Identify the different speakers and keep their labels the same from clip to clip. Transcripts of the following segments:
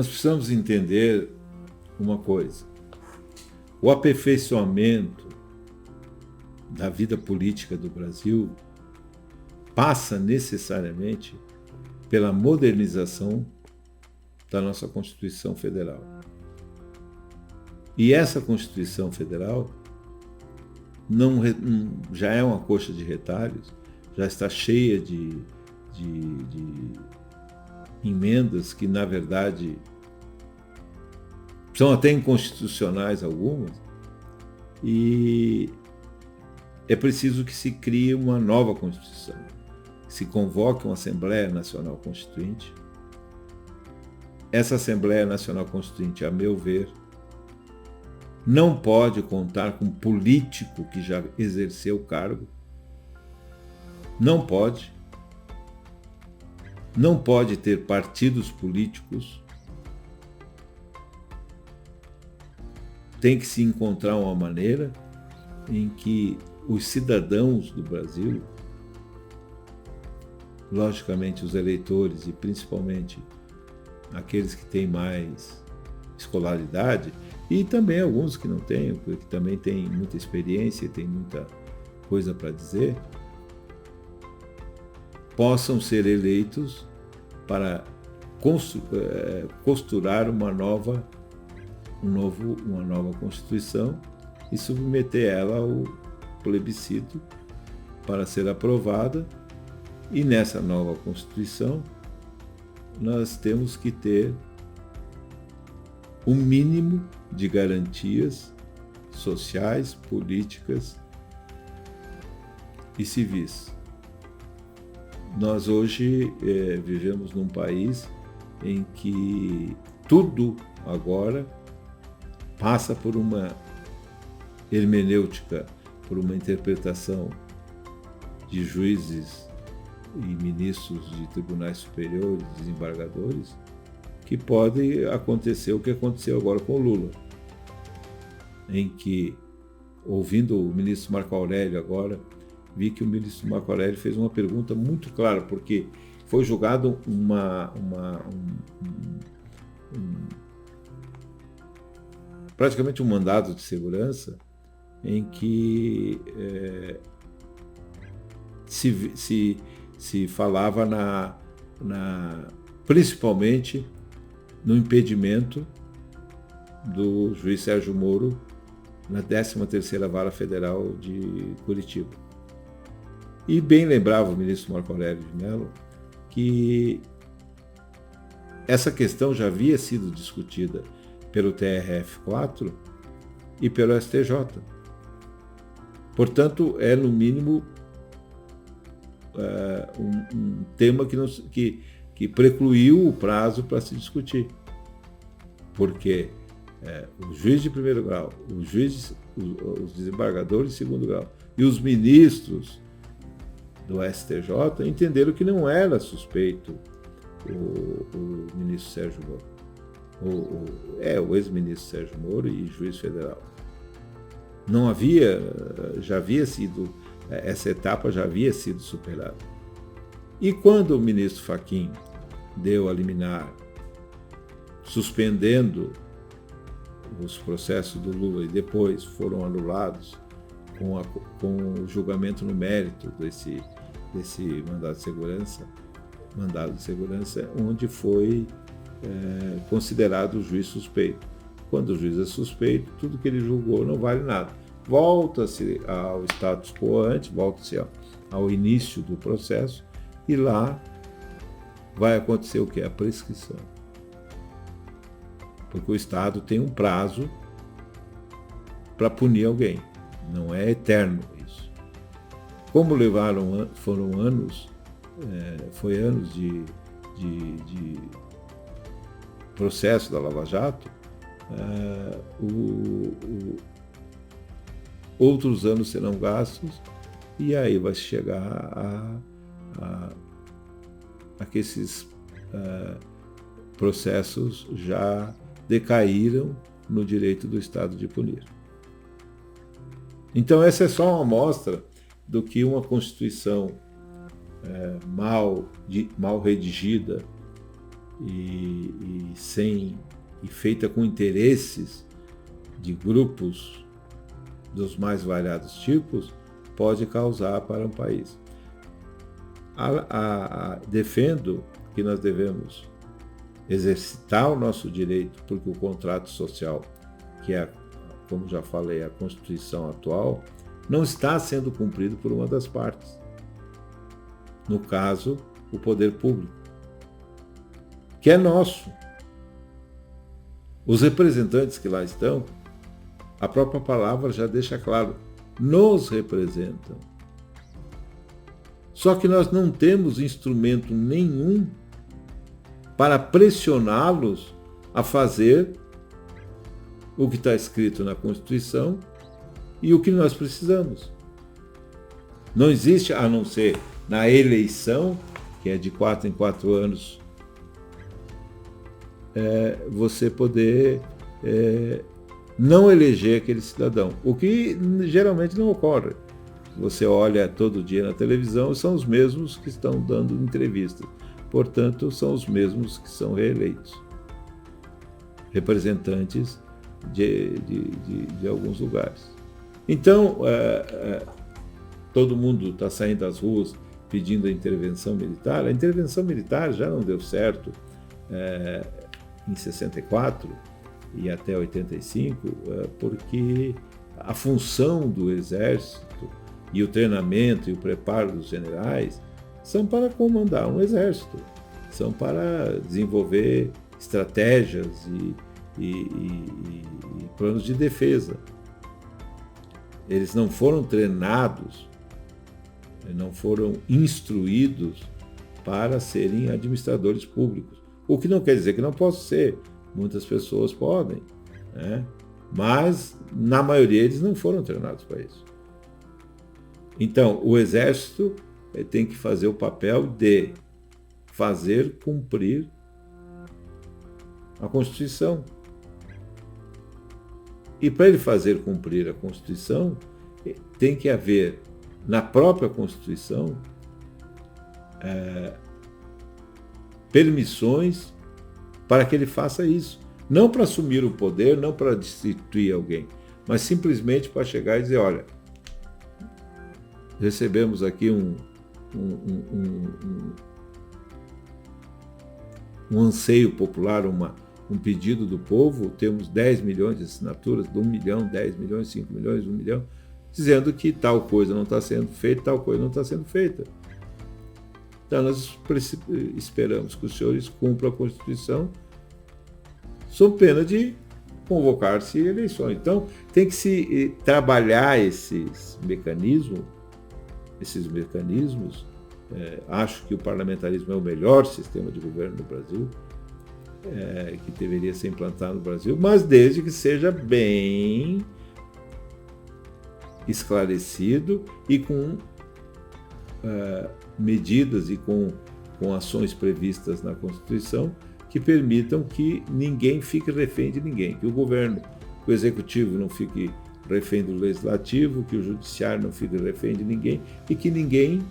Speaker 1: Nós precisamos entender uma coisa. O aperfeiçoamento da vida política do Brasil passa necessariamente pela modernização da nossa Constituição Federal. E essa Constituição Federal já é uma coxa de retalhos, já está cheia de emendas que, na verdade, são até inconstitucionais algumas, e é preciso que se crie uma nova Constituição, que se convoque uma Assembleia Nacional Constituinte. Essa Assembleia Nacional Constituinte, a meu ver, não pode contar com político que já exerceu o cargo. Não pode. Não pode ter partidos políticos. Tem que se encontrar uma maneira em que os cidadãos do Brasil, logicamente os eleitores e principalmente aqueles que têm mais escolaridade, e também alguns que não têm, que também têm muita experiência e têm muita coisa para dizer, possam ser eleitos para costurar uma nova Constituição e submeter ela ao plebiscito para ser aprovada. E nessa nova Constituição nós temos que ter um mínimo de garantias sociais, políticas e civis. Nós hoje vivemos num país em que tudo agora passa por uma hermenêutica, por uma interpretação de juízes e ministros de tribunais superiores, desembargadores, que pode acontecer o que aconteceu agora com o Lula, em que, ouvindo o ministro Marco Aurélio agora, vi que o ministro Marco Aurélio fez uma pergunta muito clara, porque foi julgado praticamente um mandado de segurança em que se falava principalmente no impedimento do juiz Sérgio Moro na 13ª Vara Federal de Curitiba. E bem lembrava o ministro Marco Aurélio de Mello que essa questão já havia sido discutida pelo TRF4 e pelo STJ. Portanto, é no mínimo um tema que precluiu o prazo para se discutir. Porque o juiz de primeiro grau, os desembargadores de segundo grau e os ministros do STJ entenderam que não era suspeito o ministro Sérgio Moro, o ex-ministro Sérgio Moro e juiz federal. Não havia, essa etapa já havia sido superada. E quando o ministro Fachin deu a liminar suspendendo os processos do Lula e depois foram anulados com o julgamento no mérito desse mandado de segurança, onde foi considerado o juiz suspeito. Quando o juiz é suspeito, tudo que ele julgou não vale nada. Volta-se ao status quo ante, volta-se ao início do processo e lá vai acontecer o que? A prescrição. Porque o Estado tem um prazo para punir alguém. Não é eterno isso. Como foram anos, foi anos de processo da Lava Jato, outros anos serão gastos e aí vai chegar a que esses processos já decaíram no direito do Estado de punir. Então essa é só uma amostra do que uma Constituição mal redigida e feita com interesses de grupos dos mais variados tipos, pode causar para um país. Defendo que nós devemos exercitar o nosso direito, porque o contrato social, que é, como já falei, a Constituição atual, não está sendo cumprido por uma das partes. No caso, o poder público, que é nosso. Os representantes que lá estão, a própria palavra já deixa claro, nos representam. Só que nós não temos instrumento nenhum para pressioná-los a fazer o que está escrito na Constituição e o que nós precisamos. Não existe, a não ser na eleição, que é de 4 em 4 anos, você poder não eleger aquele cidadão, o que geralmente não ocorre. Você olha todo dia na televisão, são os mesmos que estão dando entrevistas. Portanto, são os mesmos que são reeleitos. Representantes de alguns lugares. Então, todo mundo está saindo às ruas pedindo a intervenção militar. A intervenção militar já não deu certo em 64 e até 85, porque a função do Exército e o treinamento e o preparo dos generais são para comandar um exército, são para desenvolver estratégias e planos de defesa. Eles não foram treinados, não foram instruídos para serem administradores públicos. O que não quer dizer que não possam ser. Muitas pessoas podem, né? Mas, na maioria, eles não foram treinados para isso. Então, o Exército tem que fazer o papel de fazer cumprir a Constituição. E para ele fazer cumprir a Constituição, tem que haver, na própria Constituição, permissões para que ele faça isso. Não para assumir o poder, não para destituir alguém, mas simplesmente para chegar e dizer, olha, recebemos aqui um anseio popular, um pedido do povo, temos 10 milhões de assinaturas, de 1 milhão, 10 milhões, 5 milhões, 1 milhão, dizendo que tal coisa não está sendo feita, tal coisa não está sendo feita. Então, nós esperamos que os senhores cumpram a Constituição, sob pena de convocar-se eleições. Então, tem que se trabalhar esses mecanismos. Acho que o parlamentarismo é o melhor sistema de governo do Brasil, que deveria ser implantado no Brasil, mas desde que seja bem esclarecido e com medidas e com ações previstas na Constituição que permitam que ninguém fique refém de ninguém, que o governo, o executivo não fique refém do legislativo, que o judiciário não fique refém de ninguém e que ninguém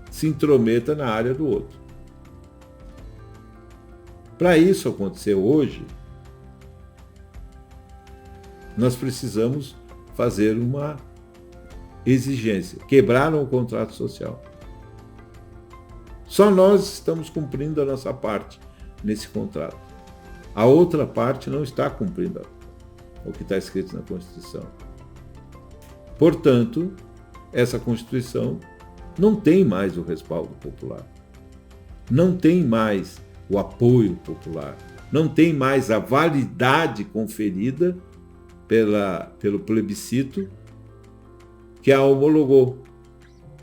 Speaker 1: se intrometa na área do outro. Para isso acontecer hoje, nós precisamos fazer uma exigência. Quebraram o contrato social. Só nós estamos cumprindo a nossa parte nesse contrato. A outra parte não está cumprindo o que está escrito na Constituição. Portanto, essa Constituição não tem mais o respaldo popular. Não tem mais o apoio popular. Não tem mais a validade conferida pelo plebiscito que a homologou.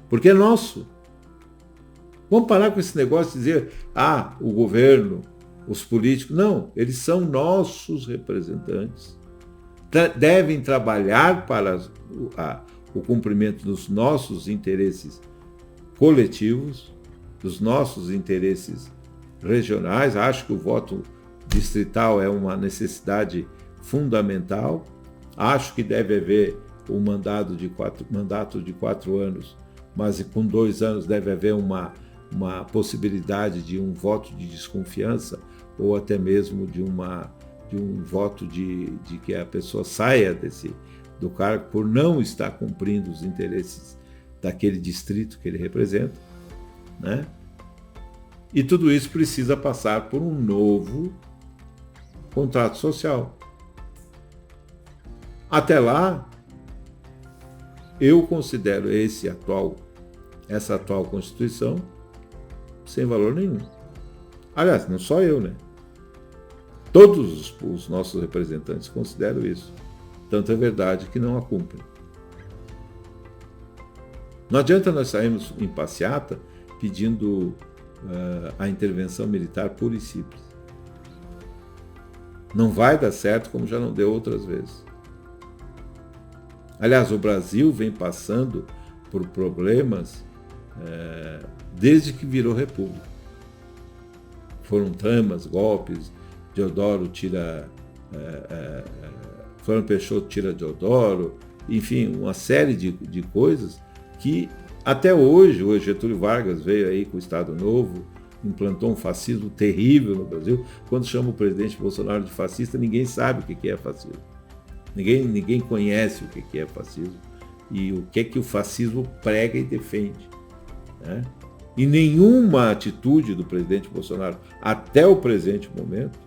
Speaker 1: Porque é nosso. Vamos parar com esse negócio de dizer, o governo, os políticos. Não, eles são nossos representantes. Devem trabalhar para o cumprimento dos nossos interesses coletivos, dos nossos interesses regionais. Acho que o voto distrital é uma necessidade fundamental. Acho que deve haver um mandato de 4 anos, mas com 2 anos deve haver uma uma possibilidade de um voto de desconfiança ou até mesmo de um voto de que a pessoa saia do cargo por não estar cumprindo os interesses daquele distrito que ele representa, né? E tudo isso precisa passar por um novo contrato social. Até lá, eu considero essa atual Constituição sem valor nenhum. Aliás, não só eu, né? Todos os nossos representantes consideram isso. Tanto é verdade que não a cumprem. Não adianta nós sairmos em passeata pedindo a intervenção militar pura e simples. Não vai dar certo, como já não deu outras vezes. Aliás, o Brasil vem passando por problemas desde que virou república. Foram tramas, golpes, Deodoro tira... Floriano Peixoto tira Deodoro, enfim, uma série de coisas que até hoje, o Getúlio Vargas veio aí com o Estado Novo, implantou um fascismo terrível no Brasil. Quando chama o presidente Bolsonaro de fascista, ninguém sabe o que é fascismo. Ninguém conhece o que é fascismo e o que o fascismo prega e defende, né? E nenhuma atitude do presidente Bolsonaro até o presente momento,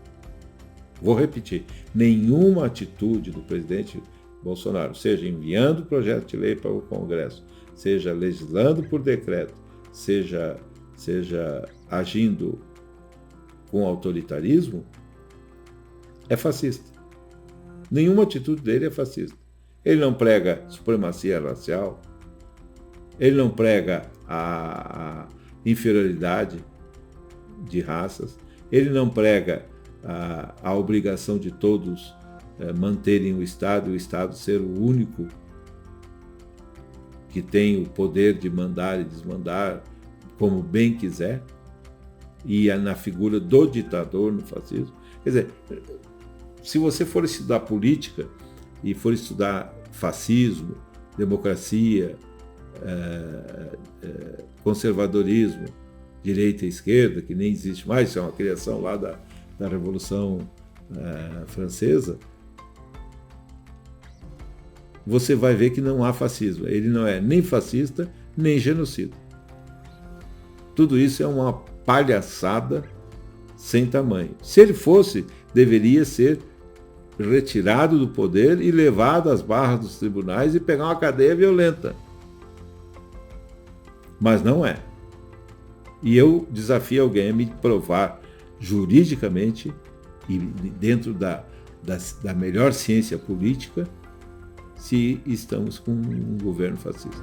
Speaker 1: vou repetir, nenhuma atitude do presidente Bolsonaro, seja enviando projeto de lei para o Congresso, seja legislando por decreto, seja agindo com autoritarismo, é fascista. Nenhuma atitude dele é fascista. Ele não prega supremacia racial, ele não prega a inferioridade de raças, ele não prega a obrigação de todos manterem o Estado e o Estado ser o único que tem o poder de mandar e desmandar como bem quiser, e na figura do ditador no fascismo. Quer dizer, se você for estudar política e for estudar fascismo, democracia, conservadorismo, direita e esquerda, que nem existe mais, isso é uma criação lá da Revolução Francesa, você vai ver que não há fascismo. Ele não é nem fascista, nem genocida. Tudo isso é uma palhaçada sem tamanho. Se ele fosse, deveria ser retirado do poder e levado às barras dos tribunais e pegar uma cadeia violenta. Mas não é. E eu desafio alguém a me provar juridicamente e dentro da melhor ciência política se estamos com um governo fascista.